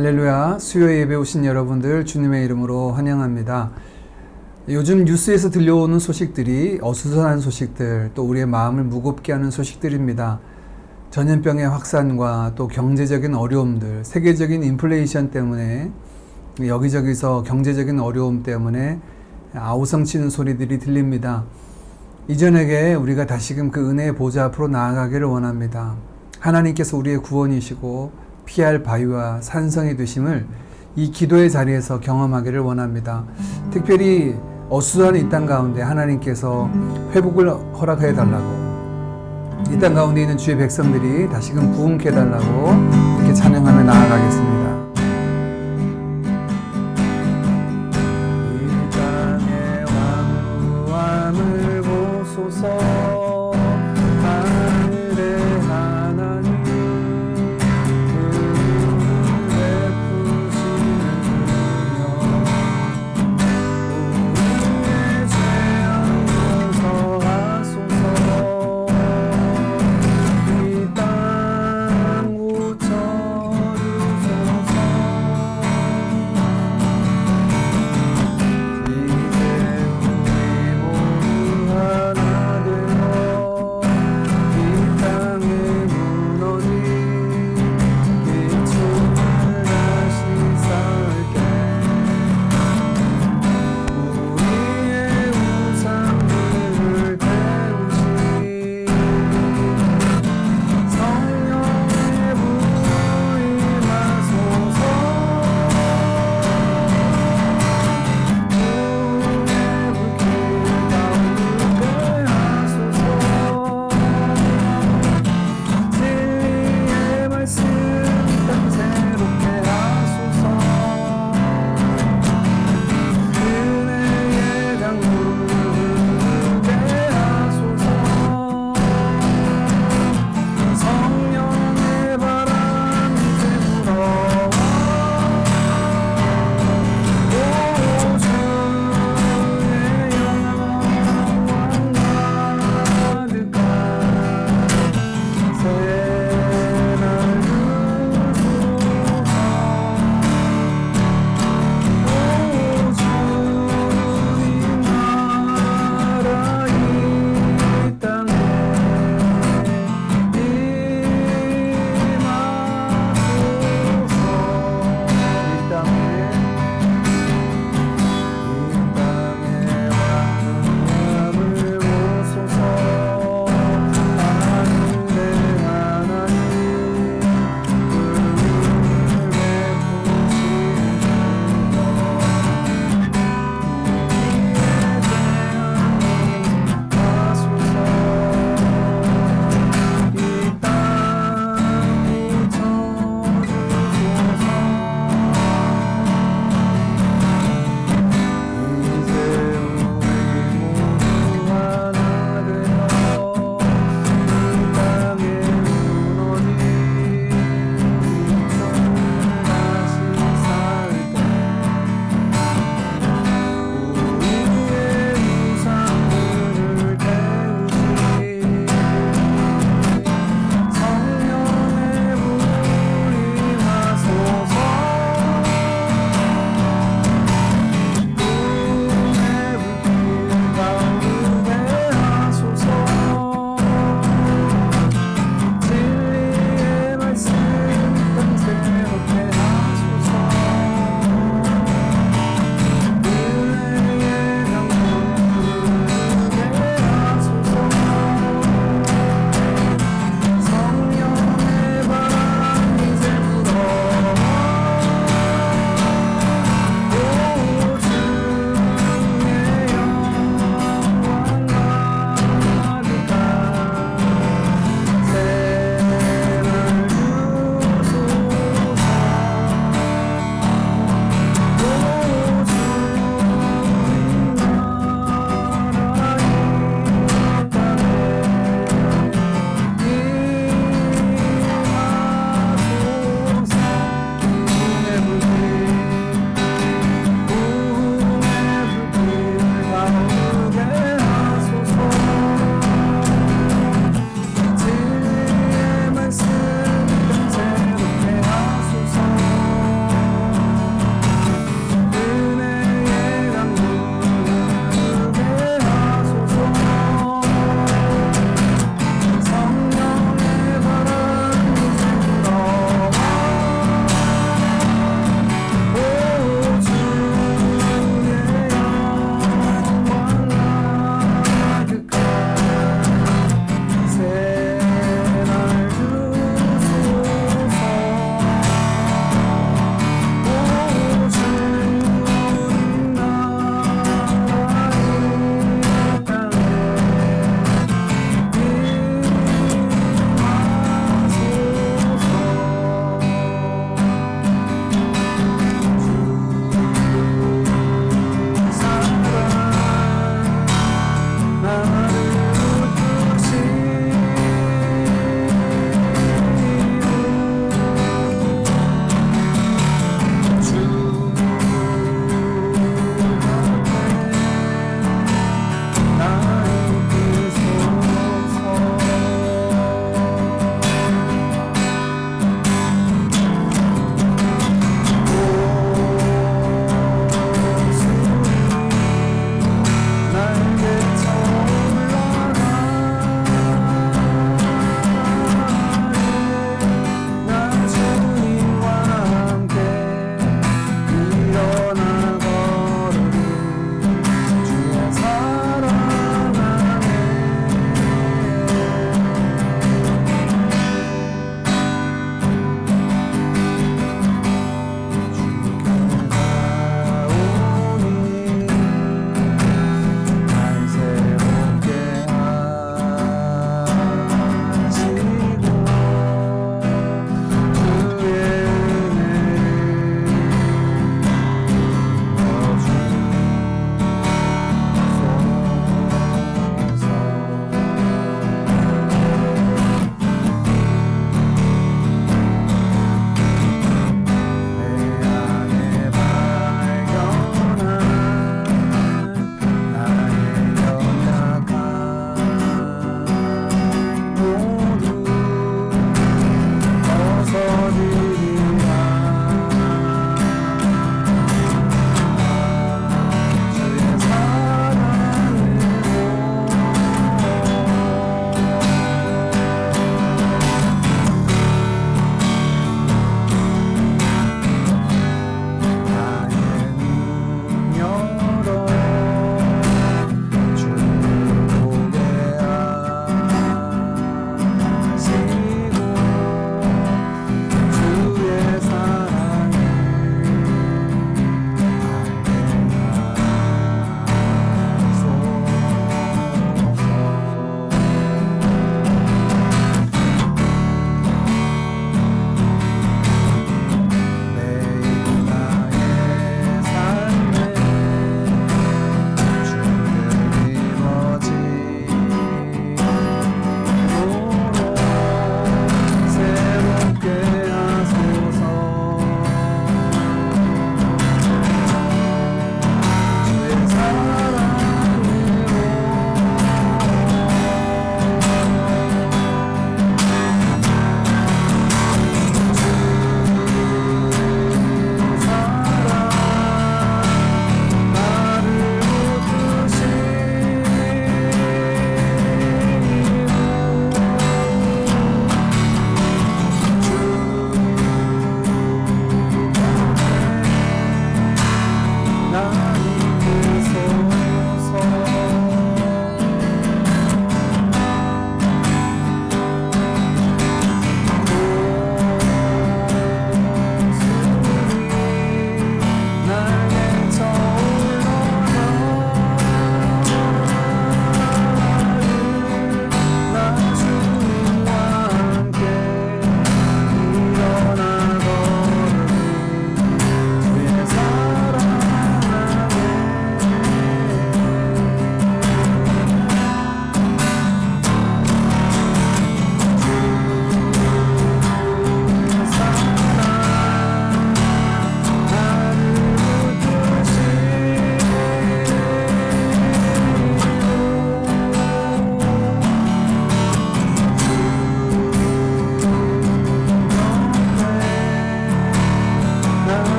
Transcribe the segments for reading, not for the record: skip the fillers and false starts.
할렐루야, 수요 예배 오신 여러분들 주님의 이름으로 환영합니다. 요즘 뉴스에서 들려오는 소식들이 어수선한 소식들, 또 우리의 마음을 무겁게 하는 소식들입니다. 전염병의 확산과 또 경제적인 어려움들, 세계적인 인플레이션 때문에 여기저기서 경제적인 어려움 때문에 아우성치는 소리들이 들립니다. 이전에게 우리가 다시금 그 은혜의 보좌 앞으로 나아가기를 원합니다. 하나님께서 우리의 구원이시고 피할 바위와 산성이 되심을 이 기도의 자리에서 경험하기를 원합니다. 특별히 어수선한 이 땅 가운데 하나님께서 회복을 허락해 달라고, 이 땅 가운데 있는 주의 백성들이 다시금 부흥케 해달라고 이렇게 찬양하며 나아가겠습니다. 이 땅의 왕무함을 보소서.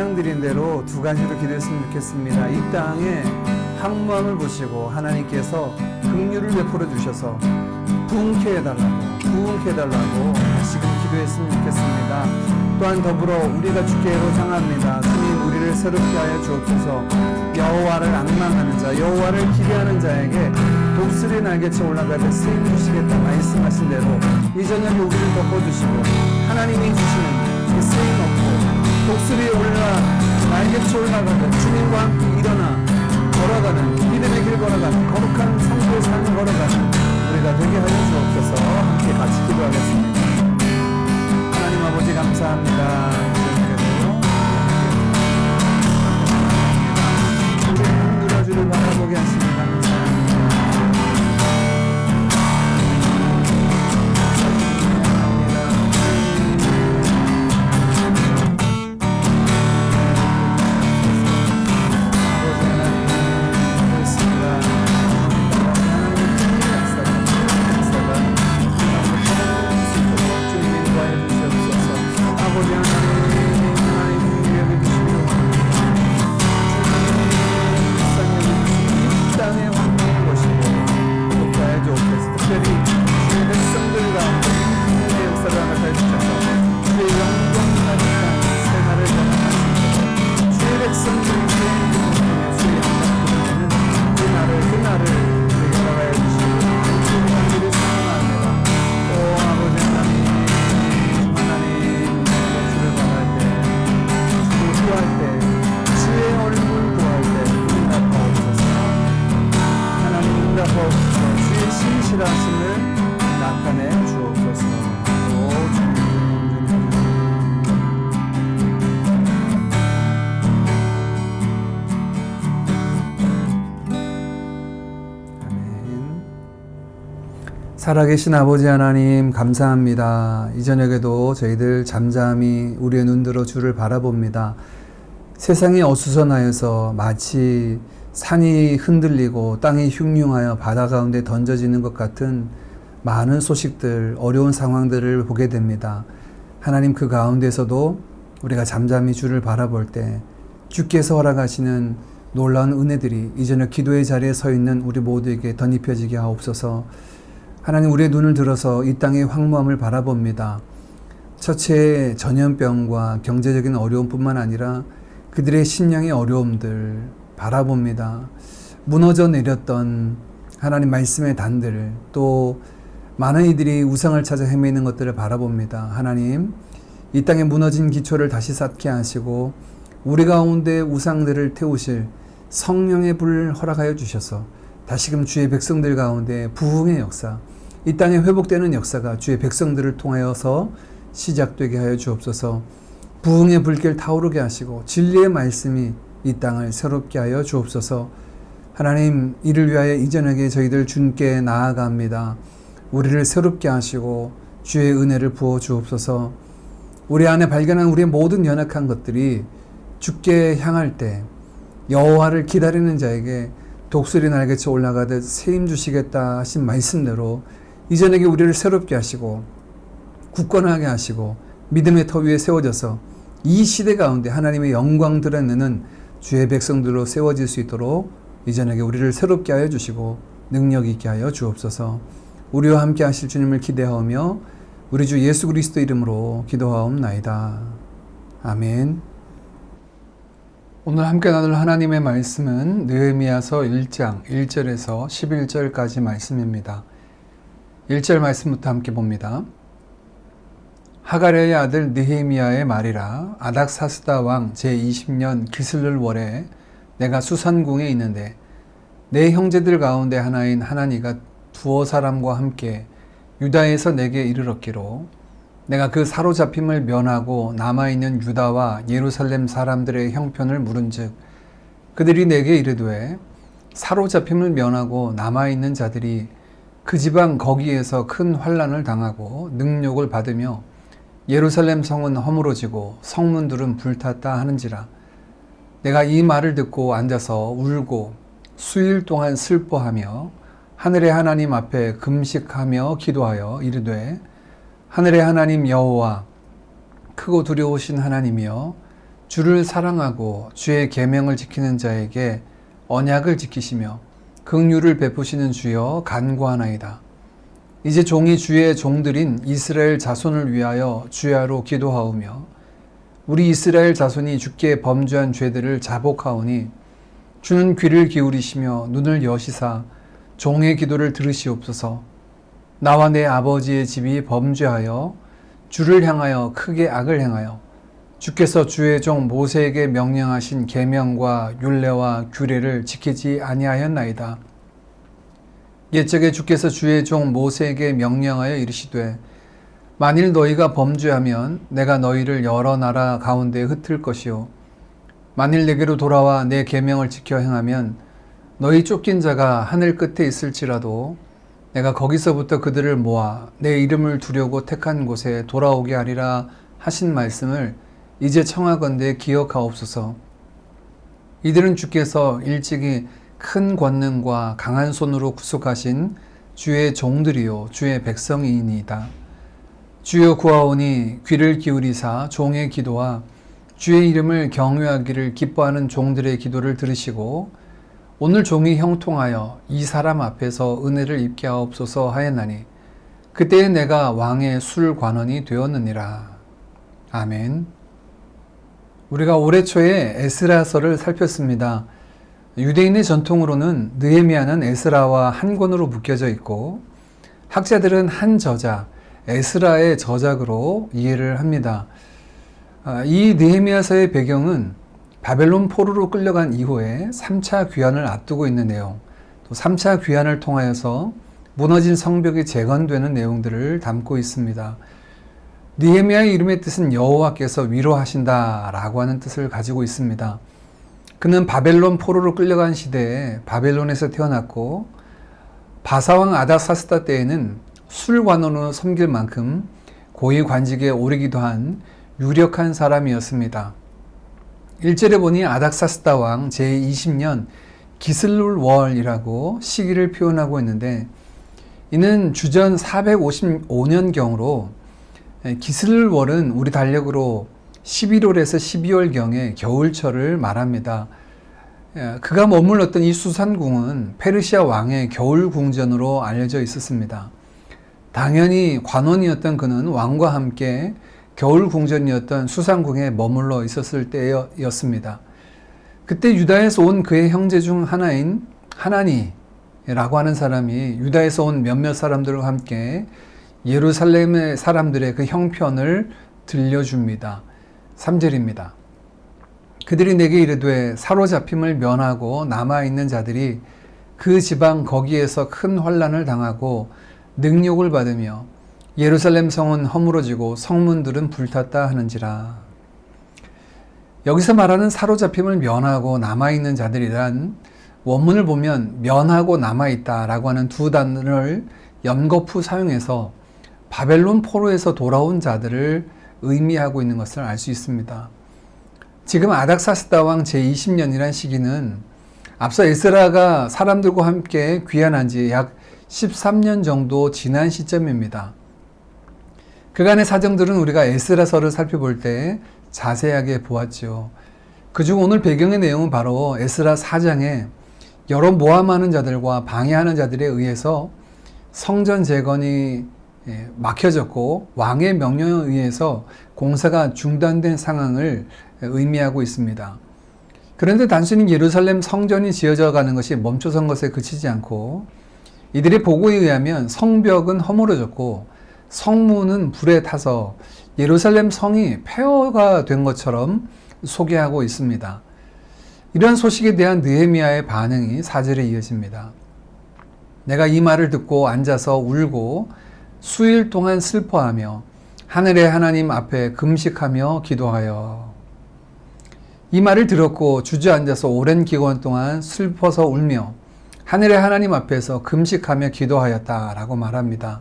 찬양드린 대로 두 가지로 기도했으면 좋겠습니다. 이 땅에 황무함을 보시고 하나님께서 긍휼을 베풀어 주셔서 부흥케 해달라고 다시금 기도했으면 좋겠습니다. 또한 더불어 우리가 주께로 향합니다. 주님, 우리를 새롭게 하여 주옵소서. 여호와를 앙망하는 자, 여호와를 기대하는 자에게 독수리 날개쳐 올라가듯 쓰임 주시겠다 말씀하신 대로 이 저녁에 우리를 덮어주시고 하나님이 주시는 이 쓰임 얻고 독수리에 날개쳐 올라가듯 주님과 함께 일어나 걸어가는, 믿음의 길 걸어가는, 거룩한 성도의 삶을 걸어가는 우리가 되게 하여 주옵소서. 함께 같이 기도하겠습니다. 하나님 아버지 감사합니다. 우리 눌러주를 바라보게 하시니 감사합니다. 살아계신 아버지 하나님 감사합니다. 이 저녁에도 저희들 잠잠히 우리의 눈들어 주를 바라봅니다. 세상이 어수선하여서 마치 산이 흔들리고 땅이 흉흉하여 바다 가운데 던져지는 것 같은 많은 소식들, 어려운 상황들을 보게 됩니다. 하나님, 그 가운데서도 우리가 잠잠히 주를 바라볼 때 주께서 허락하시는 놀라운 은혜들이 이 저녁 기도의 자리에 서 있는 우리 모두에게 덧입혀지게 하옵소서. 하나님, 우리의 눈을 들어서 이 땅의 황무함을 바라봅니다. 처체의 전염병과 경제적인 어려움뿐만 아니라 그들의 심령의 어려움들 바라봅니다. 무너져 내렸던 하나님 말씀의 단들, 또 많은 이들이 우상을 찾아 헤매는 것들을 바라봅니다. 하나님, 이 땅에 무너진 기초를 다시 쌓게 하시고 우리 가운데 우상들을 태우실 성령의 불을 허락하여 주셔서 다시금 주의 백성들 가운데 부흥의 역사, 이 땅에 회복되는 역사가 주의 백성들을 통하여서 시작되게 하여 주옵소서. 부흥의 불길 타오르게 하시고 진리의 말씀이 이 땅을 새롭게 하여 주옵소서. 하나님, 이를 위하여 이 저녁에 저희들 주님께 나아갑니다. 우리를 새롭게 하시고 주의 은혜를 부어 주옵소서. 우리 안에 발견한 우리의 모든 연약한 것들이 주께 향할 때 여호와를 기다리는 자에게 독수리 날개쳐 올라가듯 세임 주시겠다 하신 말씀대로 이 저녁에 우리를 새롭게 하시고 굳건하게 하시고 믿음의 터 위에 세워져서 이 시대 가운데 하나님의 영광 드러내는 주의 백성들로 세워질 수 있도록 이 저녁에 우리를 새롭게 하여 주시고 능력 있게 하여 주옵소서. 우리와 함께 하실 주님을 기대하며 우리 주 예수 그리스도 이름으로 기도하옵나이다. 아멘. 오늘 함께 나눌 하나님의 말씀은 느헤미야서 1장 1절에서 11절까지 말씀입니다. 1절 말씀부터 함께 봅니다. 하가랴의 아들 느헤미야의 말이라. 아닥사스다 왕 제20년 기슬를 월에 내가 수산궁에 있는데 내 형제들 가운데 하나인 하나니가 두어 사람과 함께 유다에서 내게 이르렀기로 내가 그 사로잡힘을 면하고 남아있는 유다와 예루살렘 사람들의 형편을 물은즉 그들이 내게 이르되 사로잡힘을 면하고 남아있는 자들이 그 지방 거기에서 큰 환난을 당하고 능욕을 받으며 예루살렘 성은 허물어지고 성문들은 불탔다 하는지라. 내가 이 말을 듣고 앉아서 울고 수일 동안 슬퍼하며 하늘의 하나님 앞에 금식하며 기도하여 이르되 하늘의 하나님 여호와 크고 두려우신 하나님이여 주를 사랑하고 주의 계명을 지키는 자에게 언약을 지키시며 긍휼을 베푸시는 주여 간구하나이다. 이제 종이 주의 종들인 이스라엘 자손을 위하여 주야로 기도하오며 우리 이스라엘 자손이 주께 범죄한 죄들을 자복하오니 주는 귀를 기울이시며 눈을 여시사 종의 기도를 들으시옵소서. 나와 내 아버지의 집이 범죄하여 주를 향하여 크게 악을 행하여 주께서 주의 종 모세에게 명령하신 계명과 율례와 규례를 지키지 아니하였나이다. 옛적에 주께서 주의 종 모세에게 명령하여 이르시되 만일 너희가 범죄하면 내가 너희를 여러 나라 가운데 흩을 것이요 만일 내게로 돌아와 내 계명을 지켜 행하면 너희 쫓긴 자가 하늘 끝에 있을지라도 내가 거기서부터 그들을 모아 내 이름을 두려고 택한 곳에 돌아오게 하리라 하신 말씀을 이제 청하건대 기억하옵소서. 이들은 주께서 일찍이 큰 권능과 강한 손으로 구속하신 주의 종들이요 주의 백성이니이다. 주여 구하오니 귀를 기울이사 종의 기도와 주의 이름을 경외하기를 기뻐하는 종들의 기도를 들으시고 오늘 종이 형통하여 이 사람 앞에서 은혜를 입게 하옵소서 하였나니 그때에 내가 왕의 술관원이 되었느니라. 아멘. 우리가 올해 초에 에스라서를 살폈습니다. 유대인의 전통으로는 느헤미야는 에스라와 한 권으로 묶여져 있고 학자들은 한 저자, 에스라의 저작으로 이해를 합니다. 이 느헤미야서의 배경은 바벨론 포로로 끌려간 이후에 3차 귀환을 앞두고 있는 내용, 또 3차 귀환을 통하여서 무너진 성벽이 재건되는 내용들을 담고 있습니다. 느헤미야의 이름의 뜻은 여호와께서 위로하신다 라고 하는 뜻을 가지고 있습니다. 그는 바벨론 포로로 끌려간 시대에 바벨론에서 태어났고 바사왕 아닥사스다 때에는 술관원으로 섬길 만큼 고위 관직에 오르기도 한 유력한 사람이었습니다. 1절에 보니 아닥사스다 왕 제20년 기슬룰월이라고 시기를 표현하고 있는데 이는 주전 455년경으로 기슬월은 우리 달력으로 11월에서 12월경의 겨울철을 말합니다. 그가 머물렀던 이 수산궁은 페르시아 왕의 겨울궁전으로 알려져 있었습니다. 당연히 관원이었던 그는 왕과 함께 겨울궁전이었던 수산궁에 머물러 있었을 때였습니다. 그때 유다에서 온 그의 형제 중 하나인 하나니라고 하는 사람이 유다에서 온 몇몇 사람들과 함께 예루살렘의 사람들의 그 형편을 들려줍니다. 3절입니다. 그들이 내게 이르되 사로잡힘을 면하고 남아있는 자들이 그 지방 거기에서 큰 환난을 당하고 능욕을 받으며 예루살렘 성은 허물어지고 성문들은 불탔다 하는지라. 여기서 말하는 사로잡힘을 면하고 남아있는 자들이란 원문을 보면 면하고 남아있다 라고 하는 두 단어를 연거푸 사용해서 바벨론 포로에서 돌아온 자들을 의미하고 있는 것을 알 수 있습니다. 지금 아닥사스다 왕 제20년이란 시기는 앞서 에스라가 사람들과 함께 귀환한 지 약 13년 정도 지난 시점입니다. 그간의 사정들은 우리가 에스라서를 살펴볼 때 자세하게 보았죠. 그중 오늘 배경의 내용은 바로 에스라 4장에 여러 모함하는 자들과 방해하는 자들에 의해서 성전 재건이 막혀졌고 왕의 명령에 의해서 공사가 중단된 상황을 의미하고 있습니다. 그런데 단순히 예루살렘 성전이 지어져 가는 것이 멈춰선 것에 그치지 않고 이들의 보고에 의하면 성벽은 허물어졌고 성문은 불에 타서 예루살렘 성이 폐허가 된 것처럼 소개하고 있습니다. 이러한 소식에 대한 느헤미야의 반응이 4절에 이어집니다. 내가 이 말을 듣고 앉아서 울고 수일 동안 슬퍼하며 하늘의 하나님 앞에 금식하며 기도하여. 이 말을 들었고 주저앉아서 오랜 기간 동안 슬퍼서 울며 하늘의 하나님 앞에서 금식하며 기도하였다라고 말합니다.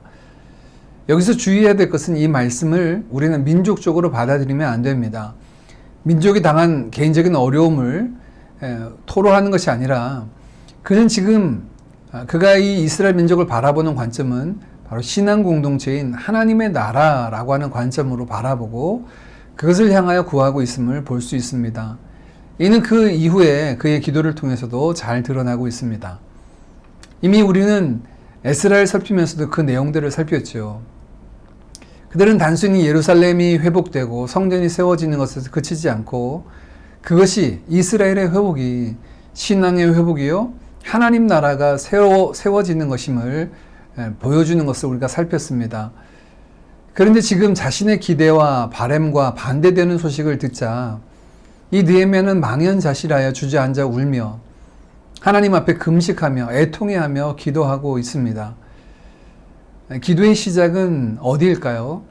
여기서 주의해야 될 것은 이 말씀을 우리는 민족적으로 받아들이면 안 됩니다. 민족이 당한 개인적인 어려움을 토로하는 것이 아니라 그는 지금 그가 이 이스라엘 민족을 바라보는 관점은 바로 신앙 공동체인 하나님의 나라라고 하는 관점으로 바라보고 그것을 향하여 구하고 있음을 볼 수 있습니다. 이는 그 이후에 그의 기도를 통해서도 잘 드러나고 있습니다. 이미 우리는 에스라를 살피면서도 그 내용들을 살폈죠. 그들은 단순히 예루살렘이 회복되고 성전이 세워지는 것에서 그치지 않고 그것이 이스라엘의 회복이 신앙의 회복이요 하나님 나라가 세워지는 것임을 보여주는 것을 우리가 살폈습니다. 그런데 지금 자신의 기대와 바램과 반대되는 소식을 듣자 이 느헤미야는 망연자실하여 주저앉아 울며 하나님 앞에 금식하며 애통해하며 기도하고 있습니다. 기도의 시작은 어디일까요?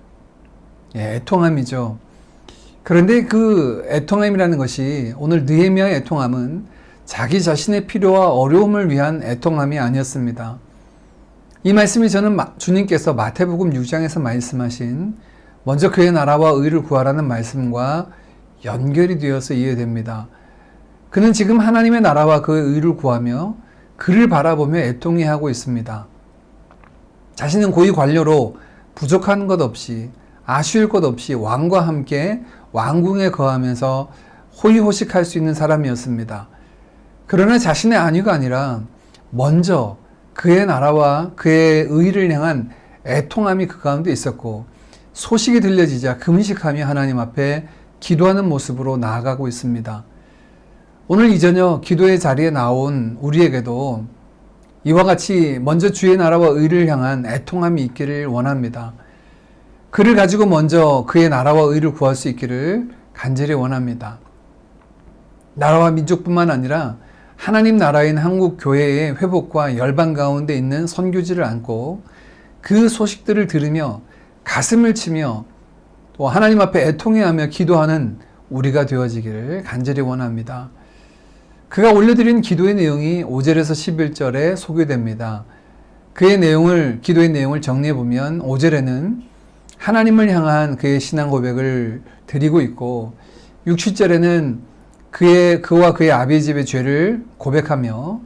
애통함이죠. 그런데 그 애통함이라는 것이 오늘 느헤미야의 애통함은 자기 자신의 필요와 어려움을 위한 애통함이 아니었습니다. 이 말씀이 저는 주님께서 마태복음 6장에서 말씀하신 먼저 그의 나라와 의를 구하라는 말씀과 연결이 되어서 이해됩니다. 그는 지금 하나님의 나라와 그의 의를 구하며 그를 바라보며 애통해하고 있습니다. 자신은 고위 관료로 부족한 것 없이 아쉬울 것 없이 왕과 함께 왕궁에 거하면서 호의호식할 수 있는 사람이었습니다. 그러나 자신의 안위가 아니라 먼저 그의 나라와 그의 의를 향한 애통함이 그 가운데 있었고 소식이 들려지자 금식하며 하나님 앞에 기도하는 모습으로 나아가고 있습니다. 오늘 이 저녁 기도의 자리에 나온 우리에게도 이와 같이 먼저 주의 나라와 의를 향한 애통함이 있기를 원합니다. 그를 가지고 먼저 그의 나라와 의를 구할 수 있기를 간절히 원합니다. 나라와 민족뿐만 아니라 하나님 나라인 한국 교회의 회복과 열방 가운데 있는 선교지를 안고 그 소식들을 들으며 가슴을 치며 또 하나님 앞에 애통해하며 기도하는 우리가 되어지기를 간절히 원합니다. 그가 올려드린 기도의 내용이 5절에서 11절에 소개됩니다. 기도의 내용을 정리해보면 5절에는 하나님을 향한 그의 신앙 고백을 드리고 있고 6, 7절에는 그와 그의 아비의 집의 죄를 고백하며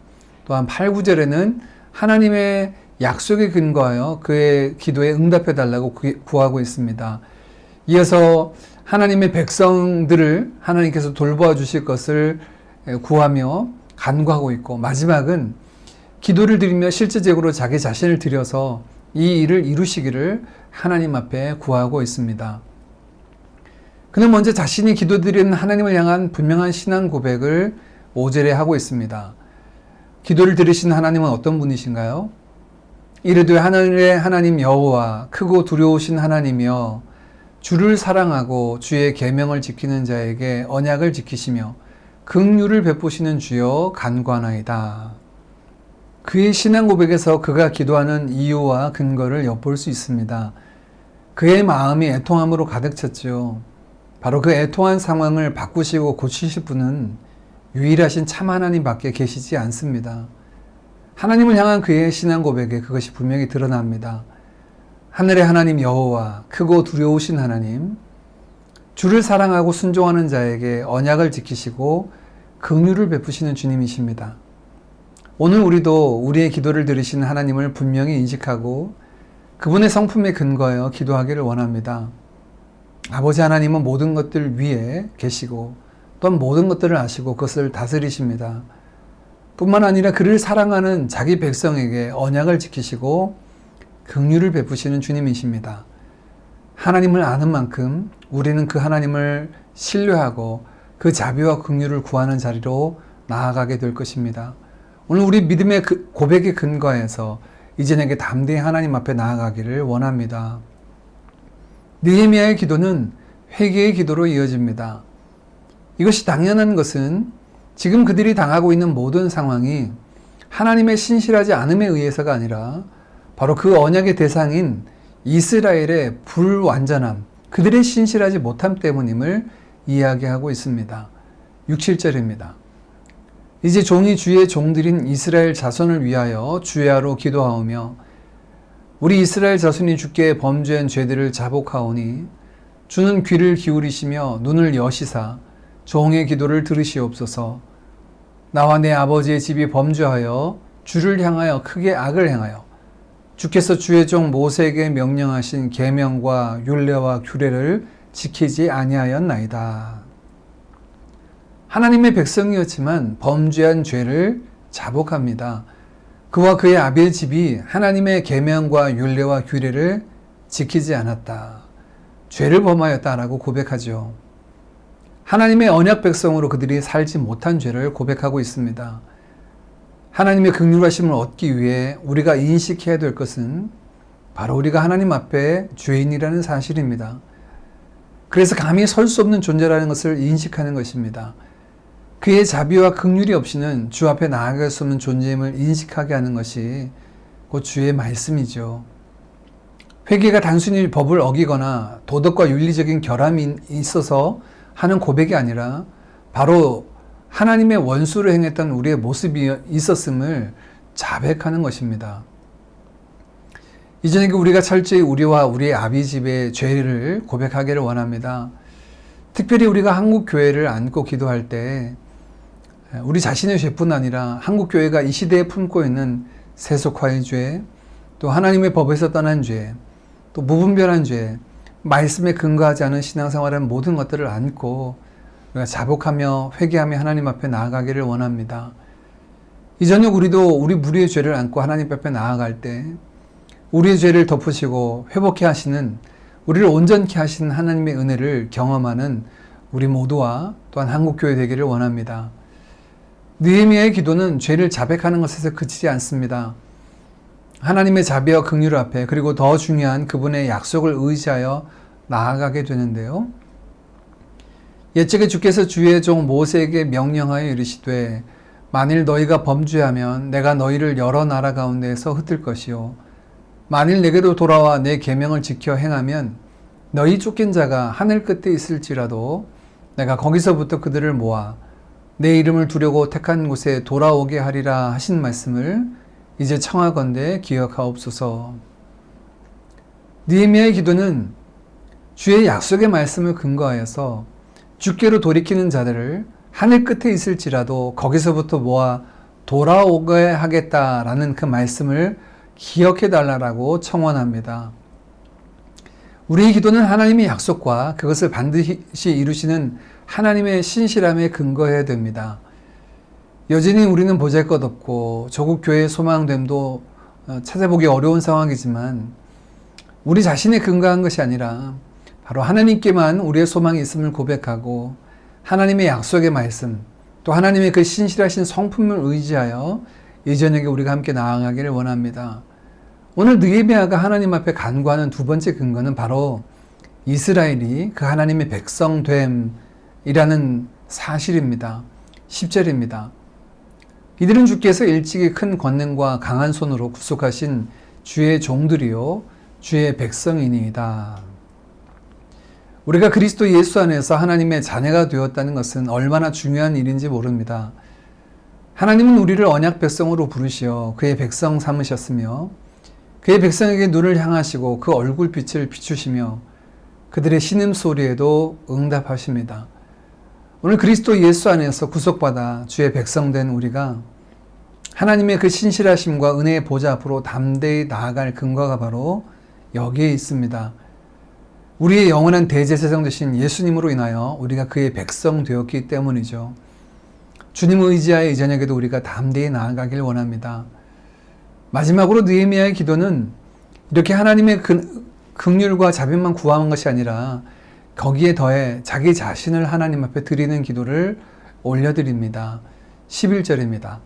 또한 8, 9절에는 하나님의 약속에 근거하여 그의 기도에 응답해달라고 구하고 있습니다. 이어서 하나님의 백성들을 하나님께서 돌보아 주실 것을 구하며 간구하고 있고 마지막은 기도를 드리며 실제적으로 자기 자신을 드려서 이 일을 이루시기를 하나님 앞에 구하고 있습니다. 그는 먼저 자신이 기도드리는 하나님을 향한 분명한 신앙 고백을 5절에 하고 있습니다. 기도를 들으신 하나님은 어떤 분이신가요? 이르되 하늘의 하나님 여호와 크고 두려우신 하나님이여 주를 사랑하고 주의 계명을 지키는 자에게 언약을 지키시며 긍휼을 베푸시는 주여 간구하나이다. 그의 신앙 고백에서 그가 기도하는 이유와 근거를 엿볼 수 있습니다. 그의 마음이 애통함으로 가득 찼죠. 바로 그 애통한 상황을 바꾸시고 고치실 분은 유일하신 참 하나님 밖에 계시지 않습니다. 하나님을 향한 그의 신앙 고백에 그것이 분명히 드러납니다. 하늘의 하나님 여호와 크고 두려우신 하나님, 주를 사랑하고 순종하는 자에게 언약을 지키시고 긍휼을 베푸시는 주님이십니다. 오늘 우리도 우리의 기도를 들으시는 하나님을 분명히 인식하고 그분의 성품에 근거하여 기도하기를 원합니다. 아버지 하나님은 모든 것들 위에 계시고 또한 모든 것들을 아시고 그것을 다스리십니다. 뿐만 아니라 그를 사랑하는 자기 백성에게 언약을 지키시고 긍휼을 베푸시는 주님이십니다. 하나님을 아는 만큼 우리는 그 하나님을 신뢰하고 그 자비와 긍휼을 구하는 자리로 나아가게 될 것입니다. 오늘 우리 믿음의 고백에 근거해서 이 저녁에 담대히 하나님 앞에 나아가기를 원합니다. 느헤미야의 기도는 회개의 기도로 이어집니다. 이것이 당연한 것은 지금 그들이 당하고 있는 모든 상황이 하나님의 신실하지 않음에 의해서가 아니라 바로 그 언약의 대상인 이스라엘의 불완전함, 그들의 신실하지 못함 때문임을 이야기하고 있습니다. 6, 7절입니다. 이제 종이 주의 종들인 이스라엘 자손을 위하여 주야로 기도하오며 우리 이스라엘 자손이 주께 범죄한 죄들을 자복하오니 주는 귀를 기울이시며 눈을 여시사 종의 기도를 들으시옵소서. 나와 내 아버지의 집이 범죄하여 주를 향하여 크게 악을 행하여 주께서 주의 종 모세에게 명령하신 계명과 율례와 규례를 지키지 아니하였나이다. 하나님의 백성이었지만 범죄한 죄를 자복합니다. 그와 그의 아비의 집이 하나님의 계명과 율례와 규례를 지키지 않았다. 죄를 범하였다라고 고백하죠. 하나님의 언약 백성으로 그들이 살지 못한 죄를 고백하고 있습니다. 하나님의 긍휼하심을 얻기 위해 우리가 인식해야 될 것은 바로 우리가 하나님 앞에 죄인이라는 사실입니다. 그래서 감히 설 수 없는 존재라는 것을 인식하는 것입니다. 그의 자비와 긍휼이 없이는 주 앞에 나아갈 수 없는 존재임을 인식하게 하는 것이 곧 주의 말씀이죠. 회개가 단순히 법을 어기거나 도덕과 윤리적인 결함이 있어서 하는 고백이 아니라 바로 하나님의 원수로 행했던 우리의 모습이 있었음을 자백하는 것입니다. 이전에 우리가 철저히 우리와 우리의 아비 집의 죄를 고백하기를 원합니다. 특별히 우리가 한국 교회를 안고 기도할 때 우리 자신의 죄뿐 아니라 한국 교회가 이 시대에 품고 있는 세속화의 죄, 또 하나님의 법에서 떠난 죄, 또 무분별한 죄, 말씀에 근거하지 않은 신앙생활의 모든 것들을 안고 우리가 자복하며 회개하며 하나님 앞에 나아가기를 원합니다. 이 저녁 우리도 우리 무리의 죄를 안고 하나님 앞에 나아갈 때 우리의 죄를 덮으시고 회복케 하시는, 우리를 온전케 하시는 하나님의 은혜를 경험하는 우리 모두와 또한 한국교회 되기를 원합니다. 느헤미야의 기도는 죄를 자백하는 것에서 그치지 않습니다. 하나님의 자비와 긍휼 앞에, 그리고 더 중요한 그분의 약속을 의지하여 나아가게 되는데요. 옛적에 주께서 주의 종 모세에게 명령하여 이르시되 만일 너희가 범죄하면 내가 너희를 여러 나라 가운데에서 흩을 것이요 만일 내게로 돌아와 내 계명을 지켜 행하면 너희 쫓긴 자가 하늘 끝에 있을지라도 내가 거기서부터 그들을 모아 내 이름을 두려고 택한 곳에 돌아오게 하리라 하신 말씀을 이제 청하건대 기억하옵소서. 느헤미야의 기도는 주의 약속의 말씀을 근거하여서 주께로 돌이키는 자들을 하늘 끝에 있을지라도 거기서부터 모아 돌아오게 하겠다라는 그 말씀을 기억해 달라고 청원합니다. 우리의 기도는 하나님의 약속과 그것을 반드시 이루시는 하나님의 신실함에 근거해야 됩니다. 여전히 우리는 보잘것없고 조국 교회의 소망됨도 찾아보기 어려운 상황이지만 우리 자신에 근거한 것이 아니라 바로 하나님께만 우리의 소망이 있음을 고백하고 하나님의 약속의 말씀, 또 하나님의 그 신실하신 성품을 의지하여 이 저녁에 우리가 함께 나아가기를 원합니다. 오늘 느헤미야가 하나님 앞에 간구하는 두 번째 근거는 바로 이스라엘이 그 하나님의 백성됨이라는 사실입니다. 10절입니다. 이들은 주께서 일찍이 큰 권능과 강한 손으로 구속하신 주의 종들이요 주의 백성이니이다. 우리가 그리스도 예수 안에서 하나님의 자녀가 되었다는 것은 얼마나 중요한 일인지 모릅니다. 하나님은 우리를 언약 백성으로 부르시어 그의 백성 삼으셨으며 그의 백성에게 눈을 향하시고 그 얼굴빛을 비추시며 그들의 신음소리에도 응답하십니다. 오늘 그리스도 예수 안에서 구속받아 주의 백성된 우리가 하나님의 그 신실하심과 은혜의 보좌 앞으로 담대히 나아갈 근거가 바로 여기에 있습니다. 우리의 영원한 대제사장 되신 예수님으로 인하여 우리가 그의 백성 되었기 때문이죠. 주님을 의지하여 이 저녁에도 우리가 담대히 나아가길 원합니다. 마지막으로 느헤미야의 기도는 이렇게 하나님의 긍휼과 자비만 구하는 것이 아니라 거기에 더해 자기 자신을 하나님 앞에 드리는 기도를 올려드립니다. 11절입니다.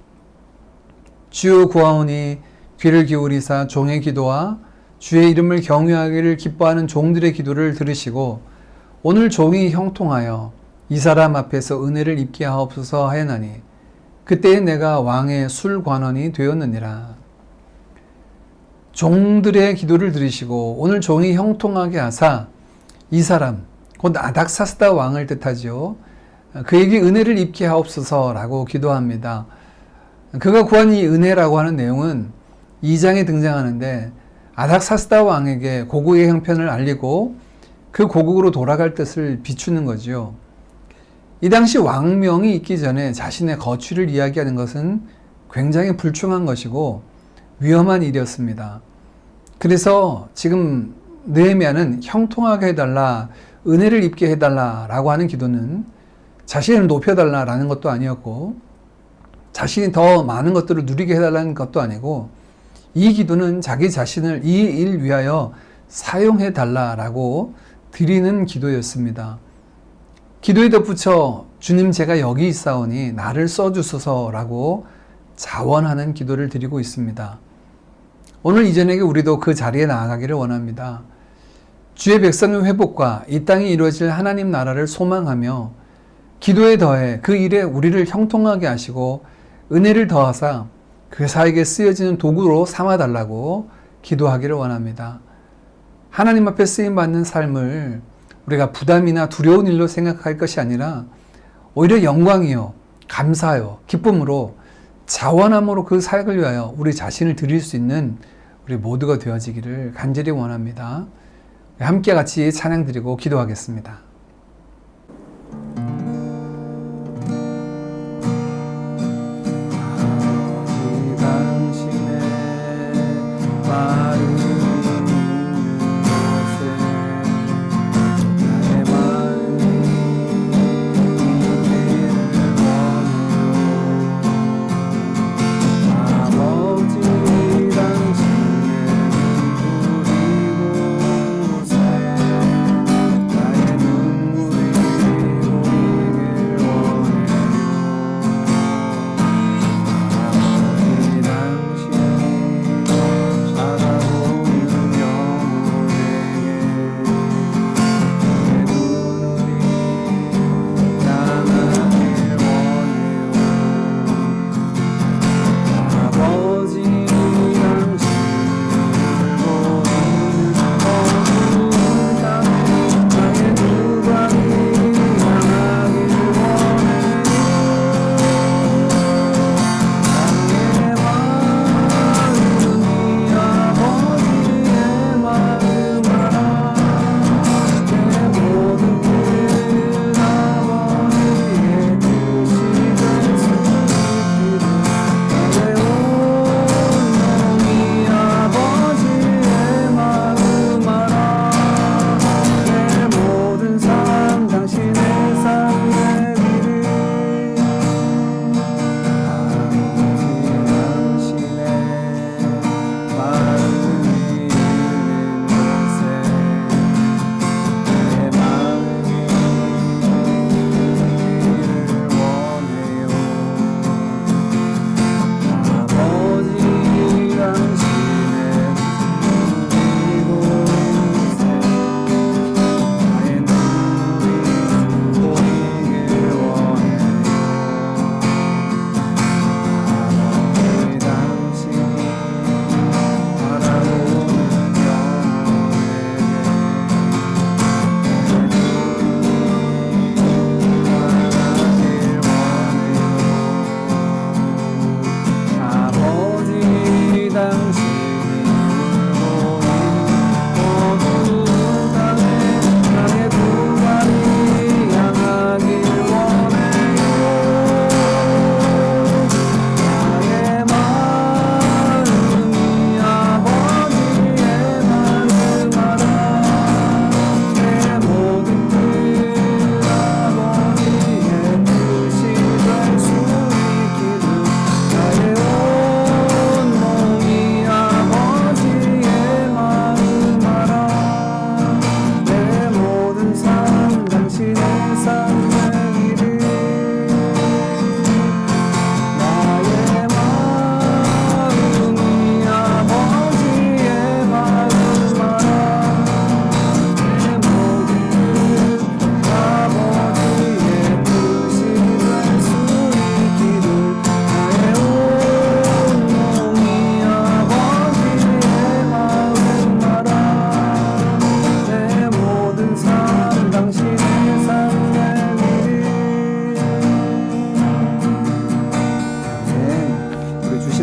주여 구하오니 귀를 기울이사 종의 기도와 주의 이름을 경외하기를 기뻐하는 종들의 기도를 들으시고 오늘 종이 형통하여 이 사람 앞에서 은혜를 입게 하옵소서 하였나니 그때에 내가 왕의 술관원이 되었느니라. 종들의 기도를 들으시고 오늘 종이 형통하게 하사 이 사람 곧 아닥사스다 왕을 뜻하지요. 그에게 은혜를 입게 하옵소서라고 기도합니다. 그가 구한 이 은혜라고 하는 내용은 2장에 등장하는데 아닥사스다 왕에게 고국의 형편을 알리고 그 고국으로 돌아갈 뜻을 비추는 거지요. 이 당시 왕명이 있기 전에 자신의 거취를 이야기하는 것은 굉장히 불충한 것이고 위험한 일이었습니다. 그래서 지금 느헤미야는 형통하게 해달라, 은혜를 입게 해달라라고 하는 기도는 자신을 높여달라라는 것도 아니었고 자신이 더 많은 것들을 누리게 해달라는 것도 아니고 이 기도는 자기 자신을 이 일 위하여 사용해달라라고 드리는 기도였습니다. 기도에 덧붙여 주님 제가 여기 있사오니 나를 써주소서라고 자원하는 기도를 드리고 있습니다. 오늘 이전에게 우리도 그 자리에 나아가기를 원합니다. 주의 백성의 회복과 이 땅에 이루어질 하나님 나라를 소망하며 기도에 더해 그 일에 우리를 형통하게 하시고 은혜를 더하사 교사에게 쓰여지는 도구로 삼아달라고 기도하기를 원합니다. 하나님 앞에 쓰임받는 삶을 우리가 부담이나 두려운 일로 생각할 것이 아니라 오히려 영광이요, 감사요, 기쁨으로 자원함으로 그 사역을 위하여 우리 자신을 드릴 수 있는 우리 모두가 되어지기를 간절히 원합니다. 함께 같이 찬양 드리고 기도하겠습니다.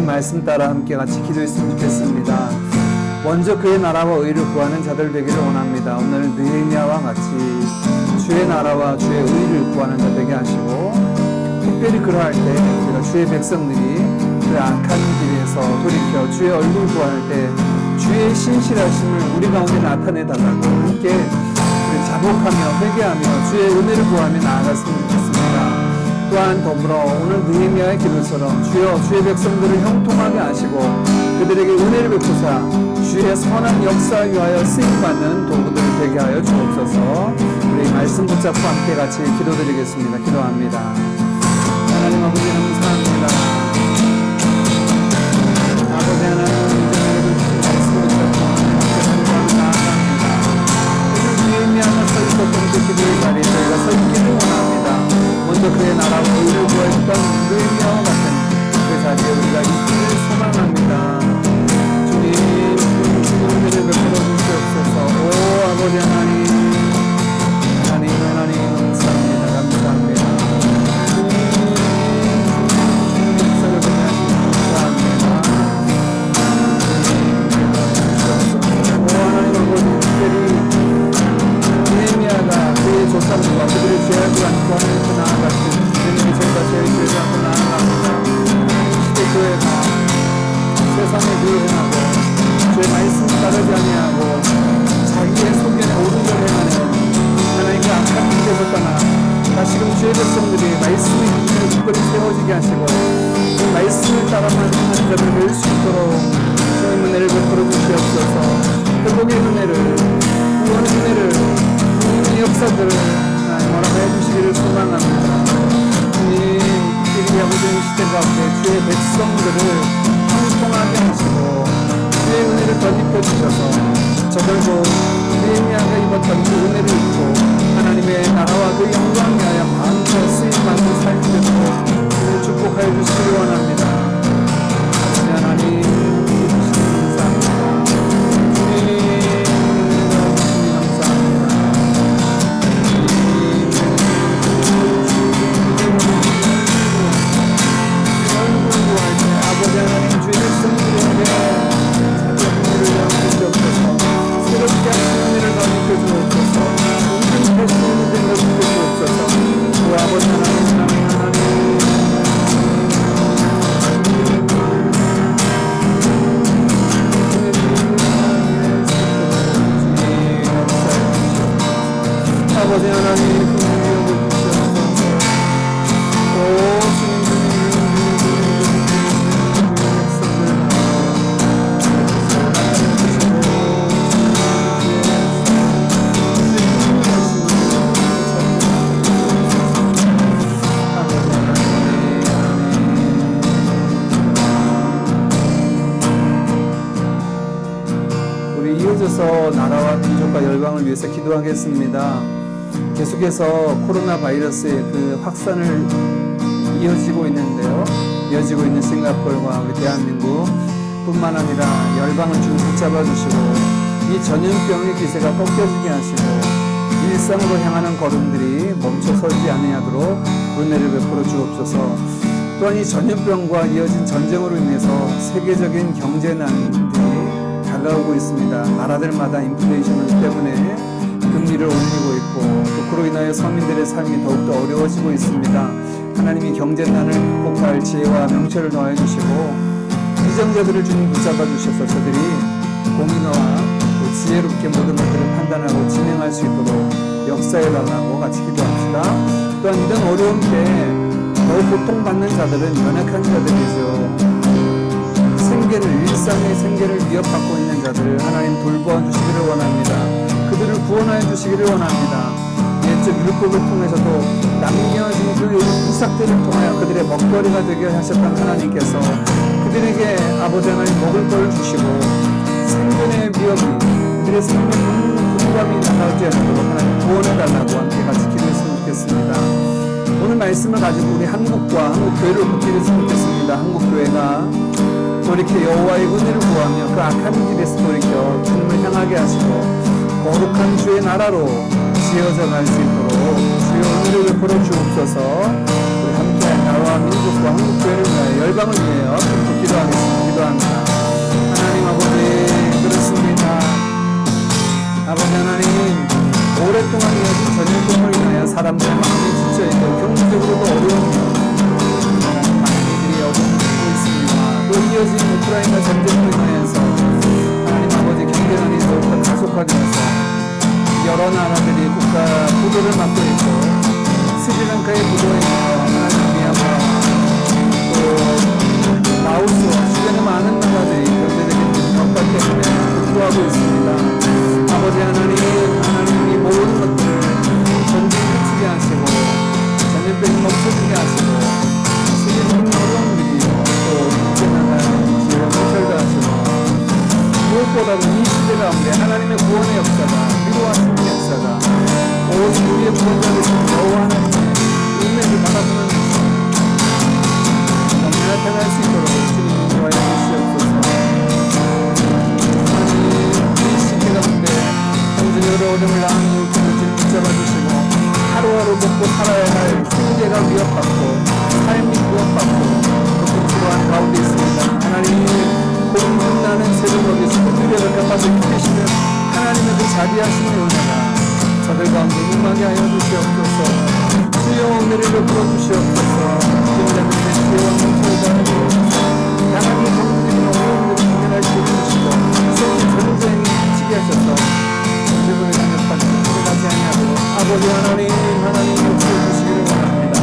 말씀 따라 함께 같이 기도했으면 좋겠습니다. 먼저 그의 나라와 의를 구하는 자들 되기를 원합니다. 오늘 느헤미야와 같이 주의 나라와 주의 의를 구하는 자 되게 하시고, 특별히 그러할 때 우리가 주의 백성들이 그 악한 길에서 돌이켜 주의 얼굴 구할 때 주의 신실하심을 우리 가운데 나타내 달라고 함께 우리 자복하며 회개하며 주의 은혜를 구하며 나아갔으면 좋겠습니다. 또한 더불어 오늘 느헤미야의 기도처럼 주여 주의 백성들을 형통하게 하시고 그들에게 은혜를 베푸사 주의 선한 역사에 위하여 쓰임받는 도구들을 되게 하여 주옵소서. 우리 말씀 붙잡고 함께 같이 기도드리겠습니다. 기도합니다. 하나님 아버지 감사합니다. 아버지 하나님 이전에 주신 말씀 붙잡고 함께 나아갑니다. 오늘 느헤미야가 서 있었던 그 기도의 자리에 저희가 서 있기를 원합니다. 먼저 그의 나라와 의를 구했던 느헤미야와 같은 그 자리에 우리가 있기를 소망합니다. 주님 은혜를 베풀어 주시옵소서. 오 아버지 하나님 감사합니다. 감사합니다. 역사를 보내주시니 감사합니다. 오 하나님 아버지 특별히 느헤미야가 그의 조상들과 그들의 죄악을 안고 하나님께 나아갔듯 주님이 저희가 죄의 죄를 안고 나아갑니다. 시대교회가 세상에 불행하고 주의 말씀 따르지 아니하고 자기의 소견에 옳은 걸 행하는 하나님께 악한 길에서 떠나 다시금 주의 백성들이 말씀의 기준을 굳건히 세워지게 하시고 그 말씀을 따라만 하는 자들을 뵐 수 있도록 주님 은혜를 베풀어 주시옵소서. 회복의 은혜를 구원의 은혜를 주님의 역사들을 허락해 주시기를 소망합니다. 주님 이 아버지의 시대 가운데 주의 백성들을 형통하게 하시고 주의 은혜를 덧입혀 주셔서 저들도 느헤미야가 입었던 그 은혜를 입고 하나님의 나라와 그 영광 위하여 마음껏 쓰임받는 삶이 되도록 주님 축복하여 주시기 원합니다. 아버지 하나님 감사합니다. 주님 감사합니다. 아버지 하나님 주의 백성들에게 자기 은혜를 주옵소서. 새롭게 하신 은혜를 덧입혀 주옵소서. 인생 수 있는 된 것을 주옵소서. 오 아버지 하나님 아버지 하나님 긍휼히 여겨주시옵소서. 오 주님 우리 이어져서 나라와 민족과 열방을 위해서 기도하겠습니다. 계속해서 코로나 바이러스의 그 확산을 이어지고 있는데요. 이어지고 있는 싱가포르와 우리 대한민국 뿐만 아니라 열방을 쭉 붙잡아 주시고 이 전염병의 기세가 꺾여지게 하시고 일상으로 향하는 걸음들이 멈춰서지 아니하도록 은혜를 베풀어 주옵소서. 또한 이 전염병과 이어진 전쟁으로 인해서 세계적인 경제난들이 다가오고 있습니다. 나라들마다 인플레이션 때문에 금리를 올리고 있고 또 그로 인하여 서민들의 삶이 더욱더 어려워지고 있습니다. 하나님이 경제난을 극복할 지혜와 명철을 더해 주시고 비정자들을 주님 붙잡아 주셔서 저들이 공의와 또 지혜롭게 모든 것들을 판단하고 진행할 수 있도록 역사해 달라고 같이 기도합시다. 또한 이런 어려움 때 더 고통받는 자들은 연약한 자들이죠. 일상의 생계를 위협받고 있는 자들을 하나님 돌보아 주시기를 원합니다. 그들을 구원하여 주시기를 원합니다. 옛적 율법을 통해서도 남겨진 그 이삭들을 통하여 그들의 먹거리가 되게 하셨던 하나님께서 그들에게 아버지 하나님 먹을 걸 주시고 생존의 위협이 그들의 생명 분감이 나가지 않도록 하나님 구원해달라고 함께 같이 기도했으면 좋겠습니다. 오늘 말씀을 가지고 우리 한국과 한국교회를 붙이겠으면 좋겠습니다. 한국교회가 돌이켜 여호와의 은혜를 구하며 그 악한 길에서 돌이켜 주님을 향하게 하시고 거룩한 주의 나라로 지어져 갈 수 있도록 주의 은혜를 베풀어 주옵소서. 우리 함께 나라와 민족과 한국교회를 위하여 열방을 위하여 그렇게 기도하겠습니다. 기도합니다. 하나님 아버지 그렇습니다. 아버지 하나님 오랫동안 이어진 전염병을 인하여 사람들의 마음이 지쳐있고 경제적으로도 어려움이 많은 이들이 어려움을 겪고 있습니다. 또 이어진 우크라이나 전쟁으로 인하여서 하나님 아버지 경제난이 더욱더 가속화되어서 여러 나라들이 국가 부도를 맡고 있고 스리랑카의 부도에서 하나님 미얀마 또 라오스와 주변의 많은 나라들이 경제적인 격파 때문에 공부하고 있습니다. 아버지 하나님이 모든 것들을 전쟁 그치게 하시고 전염병이 멈춰지게 하시고 세계적인 어려운 일이요 또 국제나라의 기회가 펼쳐가시고 무엇보다도 이 시대 가운데 하나님의 구원의 역사가 위로와 승리 역사가 오직 우리의 구원자 되신 여호와 하나님의 은혜를 바라보는 나타날 수 있도록 주님 인도하여 주시옵소서. 하나님 이 시대 가운데 당신의 어려움을 당하는 이웃들을 붙잡아 주시고 하루하루 먹고 살아야 할 생계가 위협받고 삶이 위협받고 고통스러워하는 가운데 있습니다. 하나님 공중나는 새를 먹이시고 미래를 갚아서 기대시는 하나님의 그 자비하심의 은혜가 저들 가운데 임하게 하여 주시옵소서. 주여 은혜를 베풀어 주시옵소서. 인자들의 지혜와 멈춰야 하고 하나님의 정부들이 어려움들을 해결할 수 있으시고 세계 전쟁에 미치게 하셔서 전쟁을 강력하게 들어가지 아니하도록 아버지 하나님 역사해 주시기를 원합니다.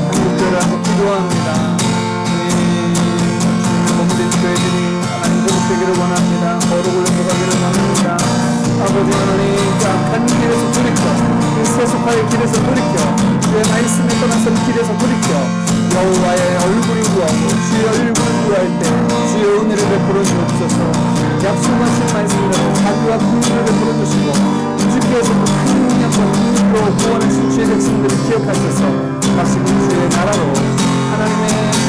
한국교회를 한번 기도합니다. 몸된 교회들이 하나님 회복되기를 원합니다. 거룩을 회복하기를 원합니다. 아버지 하나님 그 악한 길에서 돌이켜 그 세속화의 길에서 돌이켜 주의 말씀에 떠나선 길에서 돌이켜 여호와의 얼굴이 구하고 주의 얼굴을 구할 때 주의 은혜를 베풀어 주옵소서. 약속하신 말씀대로 자비와 긍휼을 베풀어 주시고 주께서 그 큰 능력과 힘으로 구원하신 주의 백성들을 기억하셔서 다시금 주의 나라로 하나님의 그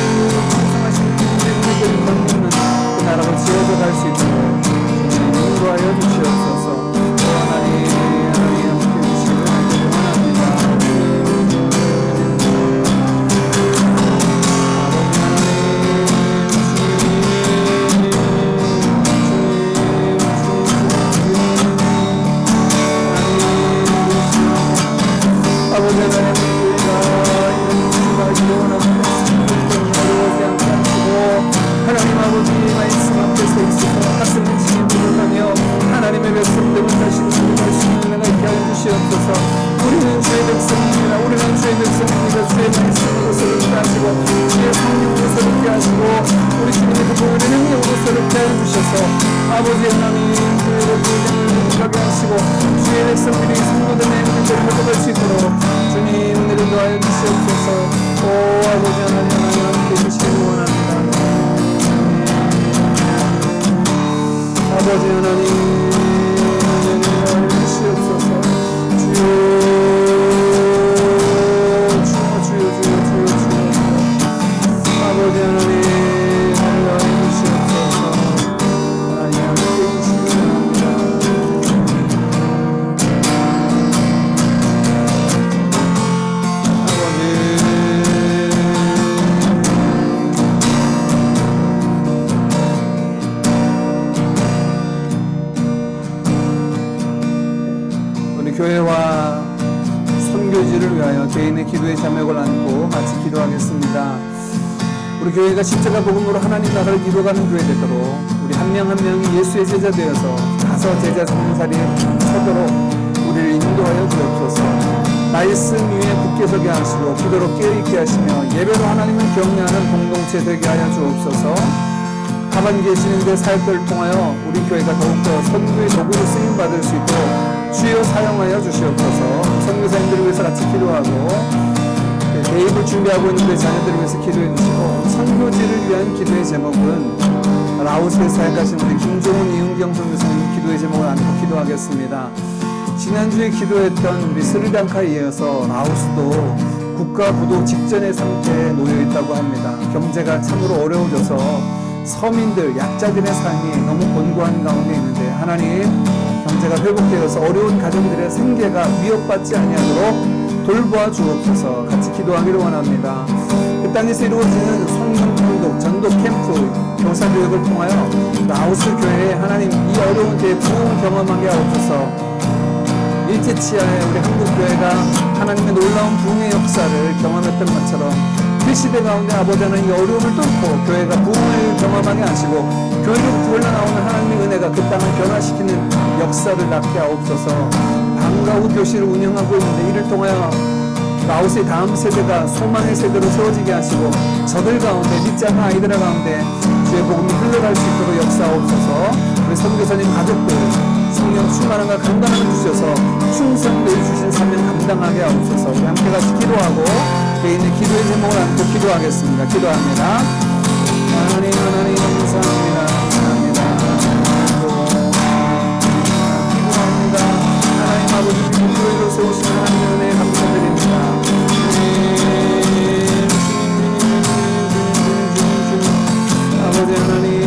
풍성하신 주의 은혜를 건너는 그 나라로 지어져 갈 수 있도록 주님 인도하여 주시옵소서. 하나님 함께 해주시기를 원합니다. 아버지 하나님 하나님 아버지 말씀 앞에 서 있어서 가슴을 지불하며 하나님의 백성됨을 다시 주님할 수 있는 내가 있게 하여 주시옵소서. 우리는 주의 백성입니다. 우리는 주의 백성입니다. 주의 말씀으로 새롭게 하시고 주의 성령으로 새롭게 하시고 우리 주님의 그 보혈의 능력으로 새롭게 하여 주셔서 아버지 하나님 주의 복을 가게 하시고 주의 백성들이 성도됨의 은혜를 회복할 수 있도록 주님 은혜를 더하여 주시옵소서. 오 아버지 하나님 함께 해주시기를 원합니다. 아버지 하나님 은혜를 주시옵소서. 주여 아버지 하나님 은혜를 주시옵소서. 하나님 함께 해주시기 바랍니다. 교회와 선교지를 위하여 개인의 기도의 자맥을 안고 같이 기도하겠습니다. 우리 교회가 십자가 복음으로 하나님 나라를 이루어가는 교회 되도록 우리 한 명 한 명이 예수의 제자 되어서 가서 제자 성사리에 서도록 우리를 인도하여 주옵소서. 말씀 위에 굳게 서게 하시고 기도로 깨어있게 하시며 예배로 하나님을 경외하는 공동체 되게 하여 주옵소서. 가만히 계시는데 사역들을 통하여 우리 교회가 더욱더 선교의 도구로 쓰임받을 수 있도록 주여 사용하여 주시옵소서. 선교사님들을 위해서 같이 기도하고 대입을 준비하고 있는 우리 자녀들을 위해서 기도해 주시고 선교지를 위한 기도의 제목은 라오스에 사역하신 우리 김종훈 이은경 선교사님 기도의 제목을 안고 기도하겠습니다. 지난주에 기도했던 우리 스리랑카에 이어서 라오스도 국가 부도 직전의 상태에 놓여 있다고 합니다. 경제가 참으로 어려워져서 서민들, 약자들의 삶이 너무 곤고한 가운데 있는데 하나님 경제가 회복되어서 어려운 가정들의 생계가 위협받지 아니하도록 돌보아 주옵소서. 같이 기도하기를 원합니다. 그 땅에서 이루어지는 성경 전도 캠프 교사교육을 통하여 라오스 교회에 하나님 이 어려운 때에 부흥 경험하게 하옵소서. 일제치하에 우리 한국교회가 하나님의 놀라운 부흥의 역사를 경험했던 것처럼 그 시대 가운데 아버지 하나님 어려움을 뚫고 교회가 부흥을 경험하게 하시고 교회로부터 흘러나오는 하나님의 은혜가 그 땅을 변화시키는 역사를 낳게 하옵소서. 방과 후 교실을 운영하고 있는데 이를 통하여 라오스의 다음 세대가 소망의 세대로 세워지게 하시고 저들 가운데 믿지 않는 아이들 가운데 주의 복음이 흘러갈 수 있도록 역사하옵소서. 우리 선교사님 가족들 성령 충만함과 강건함을 주셔서 충성되어 주신 사명 감당하게 하옵소서. 우리 함께 같이 기도하고 개인의 기도의 제목을 안고 기도하겠습니다. 기도합니다. 하나님 감사합니다. 기도합니다. 하나님 아버지 교회로 세우신 하나님의 은혜에 감사드립니다. 아버지 하나님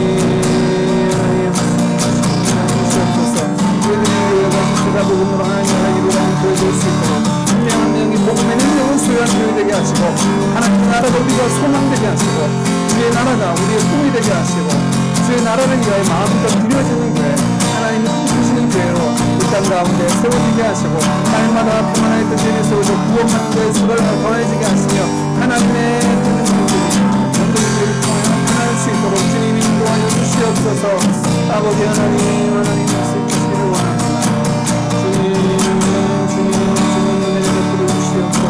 복음으로 하나님 나라 이루어가는 교회 될 수 있도록 한 명 한 명이 복음의 능력을 소유한 교회 되게 하시고 하나님 나라가 우리가 소망되게 하시고 주의 나라가 우리의 꿈이 되게 하시고 주의 나라를 위하여 마음이 더 드려지는 교회 하나님이 꿈꾸시는 교회로 이 땅 가운데 세워지게 하시고 날마다 평안하게 든든히 세워져 구원하는 데에 수고를 더해지게 하시며 하나님의 교회를 통하여 나타날 수 있도록 주님이 인도하여 주시옵소서. 아버지 하나님 말씀 주시기를 원합니다. 주님 은혜를 베풀어 주시옵소서.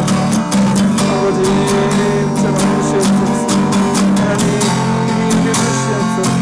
아버지 붙잡아 주시옵소서. 하나님 인도해 주시옵소서.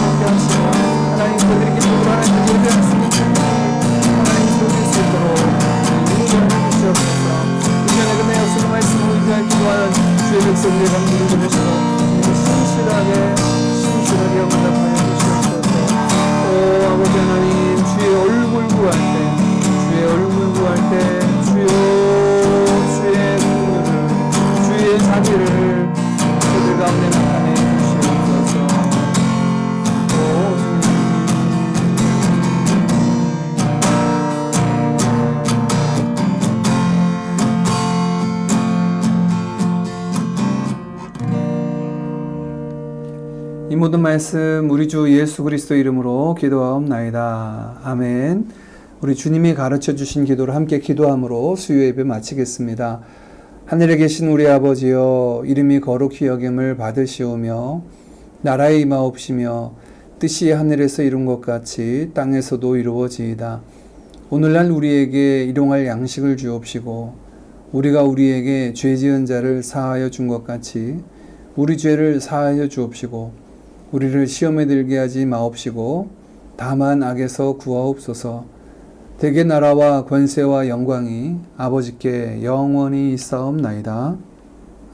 하나님 그들에게 하나님 예배할 수 있는 하나님 소유할 수 있도록 모든 말씀 우리 주 예수 그리스도 이름으로 기도하옵나이다. 아멘. 우리 주님이 가르쳐 주신 기도를 함께 기도함으로 수요 예배 마치겠습니다. 하늘에 계신 우리 아버지여, 이름이 거룩히 여김을 받으시오며 나라에 임하옵시며 뜻이 하늘에서 이룬 것 같이 땅에서도 이루어지이다. 오늘날 우리에게 일용할 양식을 주옵시고 우리가 우리에게 죄 지은 자를 사하여 준 것 같이 우리 죄를 사하여 주옵시고 우리를 시험에 들게 하지 마옵시고 다만 악에서 구하옵소서. 대개 나라와 권세와 영광이 아버지께 영원히 있사옵나이다.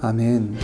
아멘.